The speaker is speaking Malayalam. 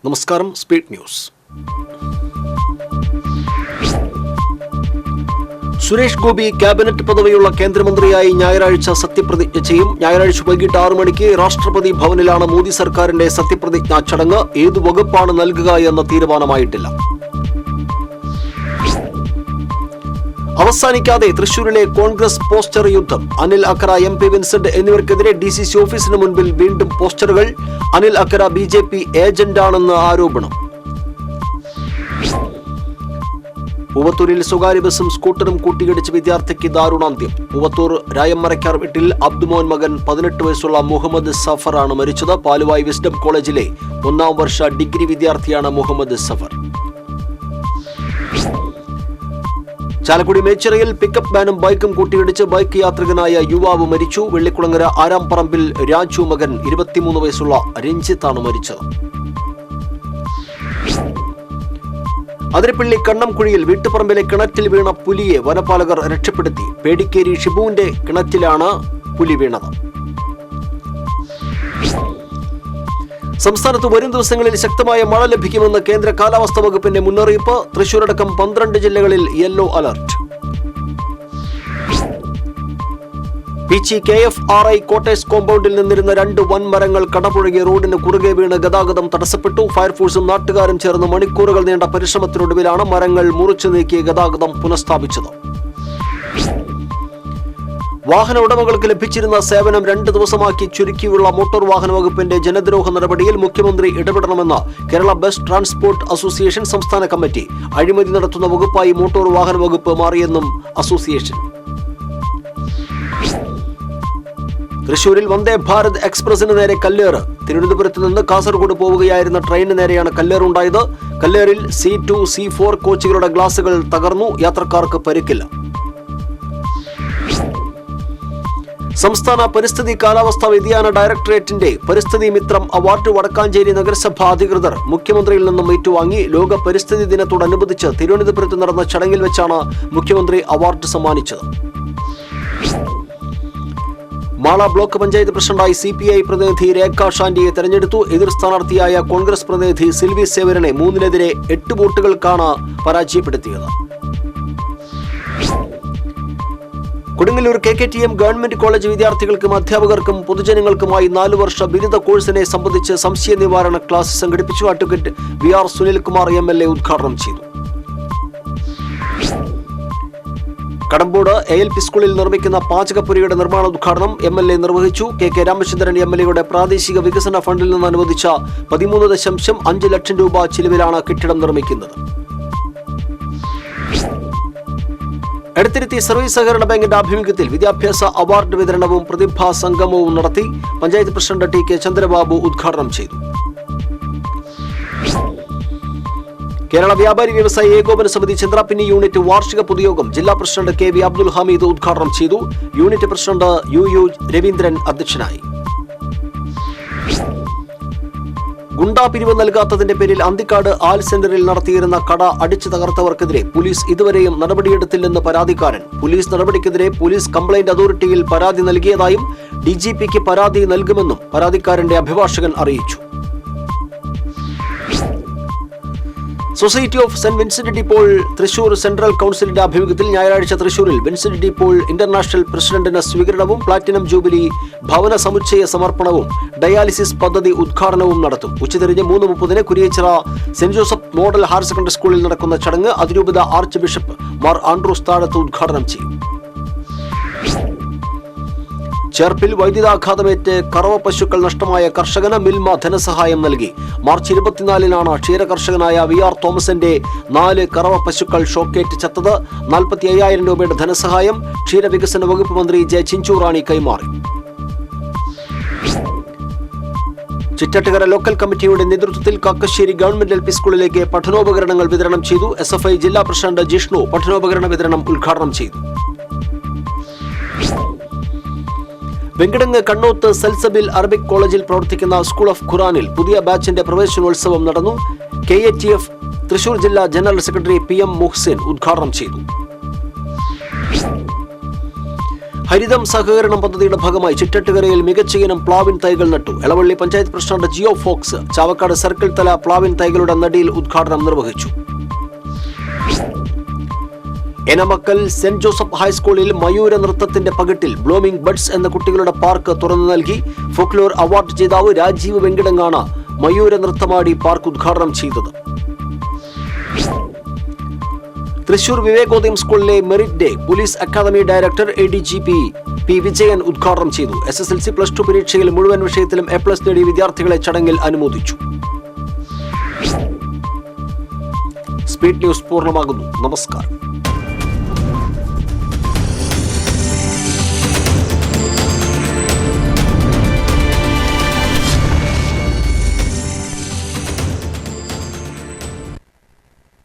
നമസ്കാരം. Speed news. Suresh Gopi cabinet പദവിയുള്ള കേന്ദ്രമന്ത്രിയായി ഞായറാഴ്ച സത്യപ്രതിജ്ഞ ചെയ്യും. ഞായറാഴ്ച വൈകിട്ട് 6 മണിക്ക് രാഷ്ട്രപതി ഭവനിലാണ് മോദി സർക്കാരിന്റെ സത്യപ്രതിജ്ഞാ ചടങ്ങ്. ഏതു വകുപ്പാണ് നൽകുക എന്ന തീരുമാനമായിട്ടില്ല. അവസാനിക്കാതെ തൃശൂരിലെ കോൺഗ്രസ് പോസ്റ്റർ യുദ്ധം. അനിൽ അക്കര, MP വിൻസെന്റ് എന്നിവർക്കെതിരെ DCC ഓഫീസിന് മുൻപിൽ വീണ്ടും പോസ്റ്ററുകൾ. അനിൽ അക്കര BJP ഏജന്റാണെന്ന് ആരോപണം. പൂവത്തൂരിൽ സ്വകാര്യ ബസും സ്കൂട്ടറും കൂട്ടിയിടിച്ച് വിദ്യാർത്ഥിക്ക് ദാരുണാന്ത്യം. പൂവത്തൂർ രായമ്മരക്കാർ വീട്ടിൽ അബ്ദുമോൻ മകൻ 18 വയസ്സുള്ള മുഹമ്മദ് സഫറാണ് മരിച്ചത്. പാലുവായി വിസ്ഡം കോളേജിലെ 1ാം വർഷ ഡിഗ്രി വിദ്യാർത്ഥിയാണ് മുഹമ്മദ് സഫർ. ചാലക്കുടി മേച്ചിറയിൽ പിക്കപ്പ് വാനും ബൈക്കും കൂട്ടിയിടിച്ച് ബൈക്ക് യാത്രികനായ യുവാവ് മരിച്ചു. വെള്ളിക്കുളങ്ങര ആരാംപറമ്പിൽ രാജു മകൻ 23 വയസ്സുള്ള രഞ്ജിത്താണ് മരിച്ചത്. അതിരപ്പള്ളി കണ്ണംകുഴിയിൽ വീട്ടുപറമ്പിലെ കിണറ്റിൽ വീണ പുലിയെ വനപാലകർ രക്ഷപ്പെടുത്തി. പേടിക്കേരി ഷിബുവിന്റെ കിണറ്റിലാണ് പുലി വീണത്. സംസ്ഥാനത്ത് വരും ദിവസങ്ങളിൽ ശക്തമായ മഴ ലഭിക്കുമെന്ന് കേന്ദ്ര കാലാവസ്ഥാ വകുപ്പിന്റെ മുന്നറിയിപ്പ്. തൃശൂരടക്കം 12 ജില്ലകളിൽ yellow alert. Peechi KFRI quarters കോമ്പൗണ്ടിൽ നിന്നിരുന്ന 2 വൻമരങ്ങൾ കടപുഴകിയ റോഡിന് കുറുകെ വീണ് ഗതാഗതം തടസ്സപ്പെട്ടു. ഫയർഫോഴ്സും നാട്ടുകാരും ചേർന്ന് മണിക്കൂറുകൾ നീണ്ട പരിശ്രമത്തിനൊടുവിലാണ് മരങ്ങൾ മുറിച്ചു നീക്കി ഗതാഗതം പുനഃസ്ഥാപിച്ചത്. വാഹന ഉടമകൾക്ക് ലഭിച്ചിരുന്ന സേവനം 2 ദിവസമാക്കി ചുരുക്കിയുള്ള മോട്ടോർ വാഹന വകുപ്പിന്റെ ജനദ്രോഹ നടപടിയിൽ മുഖ്യമന്ത്രി ഇടപെടണമെന്ന് കേരള ബസ് ട്രാൻസ്പോർട്ട് അസോസിയേഷൻ സംസ്ഥാന കമ്മിറ്റി. അഴിമതി നടത്തുന്ന വകുപ്പായി മോട്ടോർ വാഹന വകുപ്പ് മാറിയെന്നും അസോസിയേഷൻ. തൃശൂരിൽ വന്ദേ ഭാരത് എക്സ്പ്രസിന് നേരെ കല്ലേറ്. തിരുവനന്തപുരത്ത് നിന്ന് കാസർഗോഡ് പോവുകയായിരുന്ന ട്രെയിനിന് നേരെയാണ് കല്ലേറുണ്ടായത്. കല്ലേറിൽ C2, C4 കോച്ചുകളുടെ ഗ്ലാസുകൾ തകർന്നു. യാത്രക്കാർക്ക് പരിക്കില്ല. സംസ്ഥാന പരിസ്ഥിതി കാലാവസ്ഥാ വ്യതിയാന ഡയറക്ടറേറ്റിന്റെ പരിസ്ഥിതി മിത്രം അവാർഡ് വടക്കാഞ്ചേരി നഗരസഭാ അധികൃതർ മുഖ്യമന്ത്രിയിൽ നിന്നും ഏറ്റുവാങ്ങി. ലോക പരിസ്ഥിതി ദിനത്തോടനുബന്ധിച്ച് തിരുവനന്തപുരത്ത് നടന്ന ചടങ്ങിൽ വെച്ചാണ് മുഖ്യമന്ത്രി അവാർഡ് സമ്മാനിച്ചത്. മാള ബ്ലോക്ക് പഞ്ചായത്ത് പ്രസിഡന്റായി CPI പ്രതിനിധി രേഖ ഷാൻഡിയെ തെരഞ്ഞെടുത്തു. എതിർ സ്ഥാനാർത്ഥിയായ കോൺഗ്രസ് പ്രതിനിധി സിൽവി സേവരനെ 3-നെതിരെ 8 വോട്ടുകൾക്കാണ് പരാജയപ്പെടുത്തിയത്. കൊടുങ്ങല്ലൂർ KKTM ഗവൺമെന്റ് കോളേജ് വിദ്യാർത്ഥികൾക്കും അധ്യാപകർക്കും പൊതുജനങ്ങൾക്കുമായി 4 വർഷ ബിരുദ കോഴ്സിനെ സംബന്ധിച്ച് സംശയ നിവാരണ ക്ലാസ് സംഘടിപ്പിച്ചു. അഡ്വക്കേറ്റ് VR സുനിൽകുമാർ MLA ഉദ്ഘാടനം ചെയ്തു. കടമ്പോട് ALP സ്കൂളിൽ നിർമ്മിക്കുന്ന പാചകപ്പുരയുടെ നിർമ്മാണോദ്ഘാടനം MLA നിർവഹിച്ചു. KK രാമചന്ദ്രൻ MLAയുടെ പ്രാദേശിക വികസന ഫണ്ടിൽ നിന്ന് അനുവദിച്ച 13.5 ലക്ഷം രൂപ ചിലവിലാണ് കെട്ടിടം നിർമ്മിക്കുന്നത്. എടത്തിരുത്തി സർവീസ് സഹകരണ ബാങ്കിന്റെ ആഭിമുഖ്യത്തിൽ വിദ്യാഭ്യാസ അവാർഡ് വിതരണവും പ്രതിഭാ സംഗമവും നടത്തി. പഞ്ചായത്ത് പ്രസിഡന്റ് TK ചന്ദ്രബാബു ഉദ്ഘാടനം ചെയ്തു. കേരള വ്യാപാരി വ്യവസായി ഏകോപന സമിതി ചന്ദ്രാപിന്നി യൂണിറ്റ് വാർഷിക പൊതുയോഗം ജില്ലാ പ്രസിഡന്റ് KV അബ്ദുൽ ഹമീദ് ഉദ്ഘാടനം ചെയ്തു. യൂണിറ്റ് പ്രസിഡന്റ് UU രവീന്ദ്രൻ അധ്യക്ഷനായി. ഗുണ്ടാപിരിവ് നൽകാത്തതിന്റെ പേരിൽ അന്തിക്കാട് ആൽ സെന്ററിൽ നടത്തിയിരുന്ന കട അടിച്ചു തകർത്തവർക്കെതിരെ പോലീസ് ഇതുവരെയും നടപടിയെടുത്തില്ലെന്ന് പരാതിക്കാരൻ. പോലീസ് നടപടിക്കെതിരെ പോലീസ് കംപ്ലൈന്റ് അതോറിറ്റിയിൽ പരാതി നൽകിയതായും DGPക്ക് പരാതി നൽകുമെന്നും പരാതിക്കാരന്റെ അഭിഭാഷകൻ അറിയിച്ചു. Society of Saint Vincent de Paul Thrissur central കൗൺസിലിന്റെ ആഭിമുഖ്യത്തിൽ ഞായറാഴ്ച തൃശൂരിൽ വിൻസെന്റ് ഡി പോൾ ഇന്റർനാഷണൽ പ്രസിഡന്റിന് സ്വീകരണവും പ്ലാറ്റിനം ജൂബിലി ഭവന സമുച്ചയ സമർപ്പണവും ഡയാലിസിസ് പദ്ധതി ഉദ്ഘാടനവും നടത്തും. ഉച്ചതിരിഞ്ഞ് 3:30 Kuriachira saint Joseph model higher secondary സ്കൂളിൽ നടക്കുന്ന ചടങ്ങ് അതിരൂപത ആർച്ച് ബിഷപ്പ് മാർ ആൻഡ്രൂസ് താഴത്ത് ഉദ്ഘാടനം ചെയ്യും. ചേർപ്പിൽ വൈദ്യുതാഘാതമേറ്റ് കറവ പശുക്കൾ നഷ്ടമായ കർഷകന് മിൽമ ധനസഹായം നൽകി. മാർച്ച് 24-നാണ് ക്ഷീരകർഷകനായ VR തോമസിന്റെ 4 കറവ പശുക്കൾ ഷോക്കേറ്റ് ചത്തത്. 45,000 രൂപയുടെ ധനസഹായം ക്ഷീരവികസന വകുപ്പ് മന്ത്രി J. ചിഞ്ചുറാണി കൈമാറി. ചിറ്റട്ടുകര ലോക്കൽ കമ്മിറ്റിയുടെ നേതൃത്വത്തിൽ കാക്കശ്ശേരി ഗവൺമെന്റ് LP സ്കൂളിലേക്ക് പഠനോപകരണങ്ങൾ വിതരണം ചെയ്തു. SFI ജില്ലാ പ്രസിഡന്റ് ജിഷ്ണു പഠനോപകരണ വിതരണം ഉദ്ഘാടനം ചെയ്തു. വെങ്കിടങ്ങ് കണ്ണോത്ത് സൽസബിൽ അറബിക് കോളേജിൽ പ്രവർത്തിക്കുന്ന സ്കൂൾ ഓഫ് ഖുറാനിൽ പുതിയ ബാച്ചിന്റെ പ്രവേശനോത്സവം നടന്നു. KATF തൃശൂർ ജില്ലാ ജനറൽ സെക്രട്ടറി PM മുഹ്സിൻ ഉദ്ഘാടനം ചെയ്തു. ഹരിതം സഹകരണം പദ്ധതിയുടെ ഭാഗമായി ചിറ്റട്ടുകരയിൽ മികച്ച ഇനം പ്ലാവിൻ തൈകൾ നട്ടു. എളവള്ളി പഞ്ചായത്ത് പ്രസിഡന്റ് ജിയോ ഫോക്സ് ചാവക്കാട് സർക്കിൾ തല പ്ലാവിൻ തൈകളുടെ നടിയിൽ ഉദ്ഘാടനം നിർവഹിച്ചു. എനമക്കൽ സെന്റ് ജോസഫ് ഹൈസ്കൂളിൽ മയൂര നൃത്തത്തിന്റെ പകിട്ടിൽ ബ്ലൂമിംഗ് ബഡ്സ് എന്ന കുട്ടികളുടെ പാർക്ക് തുറന്നു നൽകി. ഫോക്ലോർ അവാർഡ് ജേതാവ് രാജീവ് വെങ്കിടങ്ങാണ് മയൂര നൃത്തമാടി പാർക്ക് ഉദ്ഘാടനം ചെയ്തത്. തൃശൂർ വിവേകോദയം സ്കൂളിലെ merit day police academy director ADGP P. Vijayan ഉദ്ഘാടനം ചെയ്തു. SSLC +2 പരീക്ഷയിൽ മുഴുവൻ വിഷയത്തിലും A+ നേടിയ വിദ്യാർത്ഥികളെ ചടങ്ങിൽ അനുമോദിച്ചു. സ്പീഡ് ന്യൂസ് പൂർണ്ണമാകുന്നു. നമസ്കാരം.